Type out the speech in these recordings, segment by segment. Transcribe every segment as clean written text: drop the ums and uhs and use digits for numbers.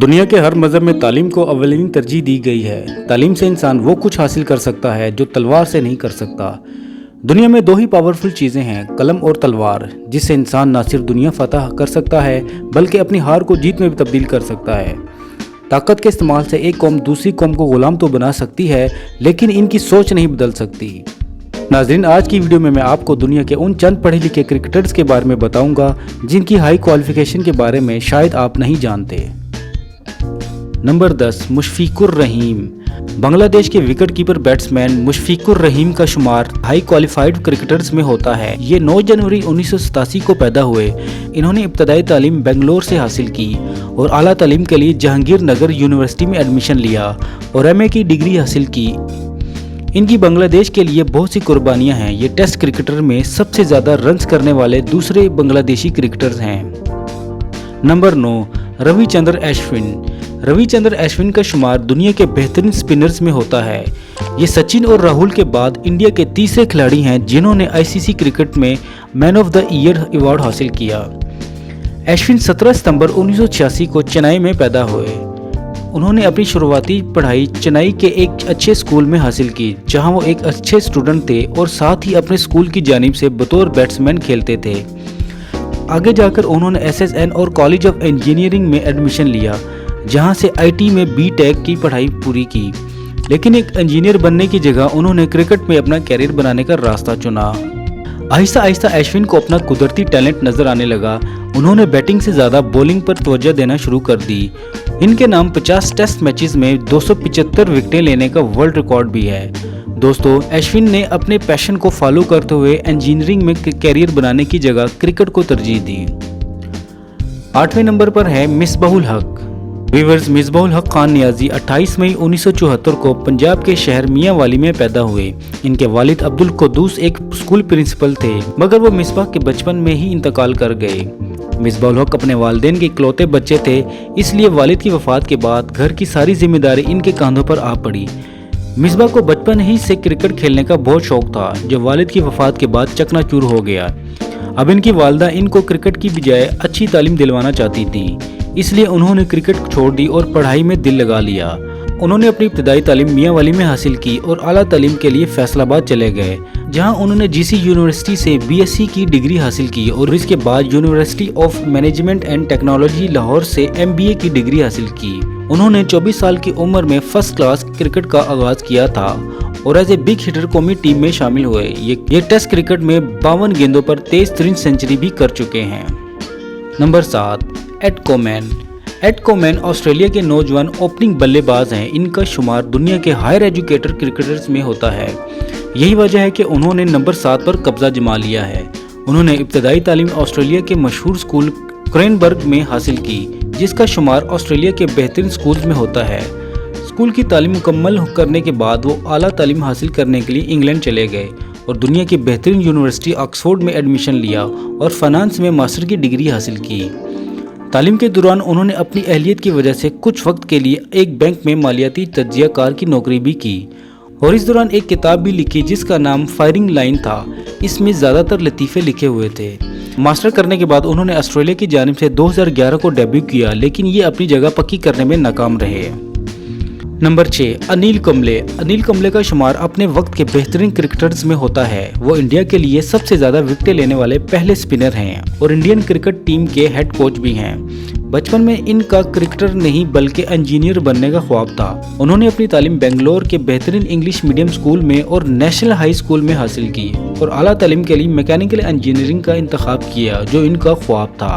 دنیا کے ہر مذہب میں تعلیم کو اولین ترجیح دی گئی ہے۔ تعلیم سے انسان وہ کچھ حاصل کر سکتا ہے جو تلوار سے نہیں کر سکتا۔ دنیا میں دو ہی پاورفل چیزیں ہیں، قلم اور تلوار، جس سے انسان نہ صرف دنیا فتح کر سکتا ہے بلکہ اپنی ہار کو جیت میں بھی تبدیل کر سکتا ہے۔ طاقت کے استعمال سے ایک قوم دوسری قوم کو غلام تو بنا سکتی ہے، لیکن ان کی سوچ نہیں بدل سکتی۔ ناظرین، آج کی ویڈیو میں آپ کو دنیا کے ان چند پڑھے لکھے کرکٹرز کے بارے میں بتاؤں گا جن کی ہائی کوالیفیکیشن کے بارے میں شاید آپ نہیں جانتے۔ نمبر 10، مشفیق الرحیم۔ بنگلہ دیش کے وکٹ کیپر بیٹسمین مشفیق الرحیم کا شمار ہائی کوالیفائڈ کرکٹرز میں ہوتا ہے۔ یہ 9 جنوری 1987 کو پیدا ہوئے۔ انہوں نے ابتدائی تعلیم بنگلور سے حاصل کی اور اعلیٰ تعلیم کے لیے جہانگیر نگر یونیورسٹی میں ایڈمیشن لیا اور ایم اے کی ڈگری حاصل کی۔ ان کی بنگلہ دیش کے لیے بہت سی قربانیاں ہیں۔ یہ ٹیسٹ کرکٹر میں سب سے زیادہ رنز کرنے والے دوسرے بنگلہ دیشی کرکٹرز ہیں۔ نمبر 9، روی چندر اشون۔ روی چندر اشون کا شمار دنیا کے بہترین سپنرز میں ہوتا ہے۔ یہ سچن اور راہل کے بعد انڈیا کے تیسرے کھلاڑی ہیں جنہوں نے آئی سی سی کرکٹ میں مین آف دا ایئر ایوارڈ حاصل کیا۔ اشون 17 ستمبر 1986 کو چنئی میں پیدا ہوئے۔ انہوں نے اپنی شروعاتی پڑھائی چنئی کے ایک اچھے اسکول میں حاصل کی، جہاں وہ ایک اچھے اسٹوڈنٹ تھے اور ساتھ ہی اپنے اسکول کی جانب سے بطور بیٹسمین کھیلتے تھے۔ آگے جا کر انہوں نے ایس ایس این اور کالج آف انجینئرنگ میں ایڈمیشن لیا، جہاں سے آئی ٹی میں بی ٹیک کی پڑھائی پوری کی، لیکن ایک انجینئر بننے کی جگہ انہوں نے کرکٹ میں اپنا کیریئر بنانے کا راستہ چنا۔ آہستہ آہستہ اشون کو اپنا قدرتی ٹیلنٹ نظر آنے لگا۔ انہوں نے بیٹنگ سے زیادہ بولنگ پر توجہ دینا شروع کر دی۔ ان کے نام 50 ٹیسٹ میچز میں 275 وکٹیں لینے کا ورلڈ ریکارڈ بھی ہے۔ دوستو، اشون نے اپنے پیشن کو فالو کرتے ہوئے انجینئرنگ میں کیریئر بنانے کی جگہ کرکٹ کو ترجیح دی۔ 8ویں نمبر پر ہے مصباح الحق۔ ویورز، مصباح الحق خان نیازی 28 مئی 1974 کو پنجاب کے شہر میاں والی میں پیدا ہوئے۔ ان کے والد عبد القدوس ایک اسکول پرنسپل تھے، مگر وہ مصباح کے بچپن میں ہی انتقال کر گئے۔ مصباح الحق اپنے والدین کے اکلوتے بچے تھے، اس لیے والد کی وفات کے بعد گھر کی ساری ذمہ داری ان کے کاندھوں پر آ پڑی۔ مصباح کو بچپن ہی سے کرکٹ کھیلنے کا بہت شوق تھا، جو والد کی وفات کے بعد چکنا چور ہو گیا۔ اب ان کی والدہ ان کو کرکٹ کی بجائے اچھی تعلیم دلوانا چاہتی تھی، اس لیے انہوں نے کرکٹ چھوڑ دی اور پڑھائی میں دل لگا لیا۔ انہوں نے اپنی ابتدائی تعلیم میاں والی میں حاصل کی اور اعلیٰ تعلیم کے لیے فیصل آباد چلے گئے، جہاں انہوں نے جی سی یونیورسٹی سے بی ایس سی کی ڈگری حاصل کی اور اس کے بعد university of management and technology Lahore سے ایم بی اے کی ڈگری حاصل کی۔ انہوں نے 24 سال کی عمر میں فرسٹ کلاس کرکٹ کا آغاز کیا تھا اور ایز اے بگ ہٹر قومی ٹیم میں شامل ہوئے۔ یہ ٹیسٹ کرکٹ میں 52 گیندوں پر تیز ترین سنچری بھی کر چکے ہیں۔ Number 7، Ed Cowan. Ed Cowan Australia کے نوجوان اوپننگ بلے باز ہیں۔ ان کا شمار دنیا کے ہائر ایجوکیٹڈ کرکٹرز میں ہوتا ہے۔ یہی وجہ ہے کہ انہوں نے نمبر 7 پر قبضہ جما لیا ہے۔ انہوں نے ابتدائی تعلیم آسٹریلیا کے مشہور اسکول کرینبرگ میں حاصل کی، جس کا شمار آسٹریلیا کے بہترین اسکولز میں ہوتا ہے۔ اسکول کی تعلیم مکمل کرنے کے بعد وہ اعلیٰ تعلیم حاصل کرنے کے لیے انگلینڈ چلے گئے اور دنیا کی بہترین یونیورسٹی آکسفورڈ میں ایڈمیشن لیا اور فائنانس میں ماسٹر کی ڈگری حاصل کی۔ تعلیم کے دوران انہوں نے اپنی اہلیت کی وجہ سے کچھ وقت کے لیے ایک بینک میں مالیاتی تجزیہ کار کی نوکری بھی کی اور اس دوران ایک کتاب بھی لکھی جس کا نام فائرنگ لائن تھا۔ اس میں زیادہ تر لطیفے لکھے ہوئے تھے۔ ماسٹر کرنے کے بعد انہوں نے آسٹریلیا کی جانب سے 2011 کو ڈیبیو کیا، لیکن یہ اپنی جگہ پکی کرنے میں ناکام رہے۔ نمبر 6، انیل کمبلے۔ انیل کمبلے کا شمار اپنے وقت کے بہترین کرکٹرز میں ہوتا ہے۔ وہ انڈیا کے لیے سب سے زیادہ وکٹیں لینے والے پہلے سپنر ہیں اور انڈین کرکٹ ٹیم کے ہیڈ کوچ بھی ہیں۔ بچپن میں ان کا کرکٹر نہیں بلکہ انجینئر بننے کا خواب تھا۔ انہوں نے اپنی تعلیم بنگلور کے بہترین انگلش میڈیم اسکول میں اور نیشنل ہائی اسکول میں حاصل کی اور اعلیٰ تعلیم کے لیے میکینیکل انجینئرنگ کا انتخاب کیا، جو ان کا خواب تھا۔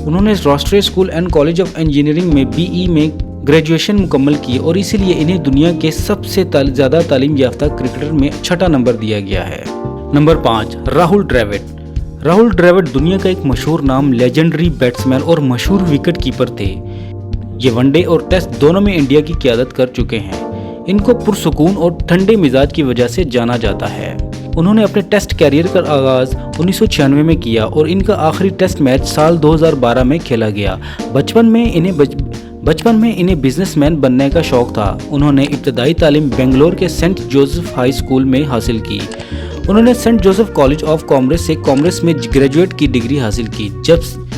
انہوں نے Rashtriya school and college of engineering میں بی ای میں گریجویشن مکمل کی اور اسی لیے انہیں دنیا کے سب سے زیادہ تعلیم یافتہ کرکٹر میں 6واں نمبر دیا گیا ہے۔ نمبر 5، راہل ڈراوڈ۔ راہل ڈراوڈ دنیا کا ایک مشہور نام، لیجنڈری بیٹسمین اور مشہور وکٹ کیپر تھے۔ یہ ون ڈے اور ٹیسٹ دونوں میں انڈیا کی قیادت کر چکے ہیں۔ ان کو پرسکون اور ٹھنڈے مزاج کی وجہ سے جانا جاتا ہے۔ انہوں نے اپنے ٹیسٹ کیریئر کا آغاز 1996 میں کیا اور ان کا آخری ٹیسٹ میچ سال 2012 میں کھیلا گیا۔ بچپن میں انہیں بزنس مین بننے کا شوق تھا۔ انہوں نے ابتدائی تعلیم بنگلور کے سینٹ جوزف ہائی اسکول میں حاصل کی۔ انہوں نے Saint Joseph College of Commerce سے کامرس میں گریجویٹ کی ڈگری حاصل کی۔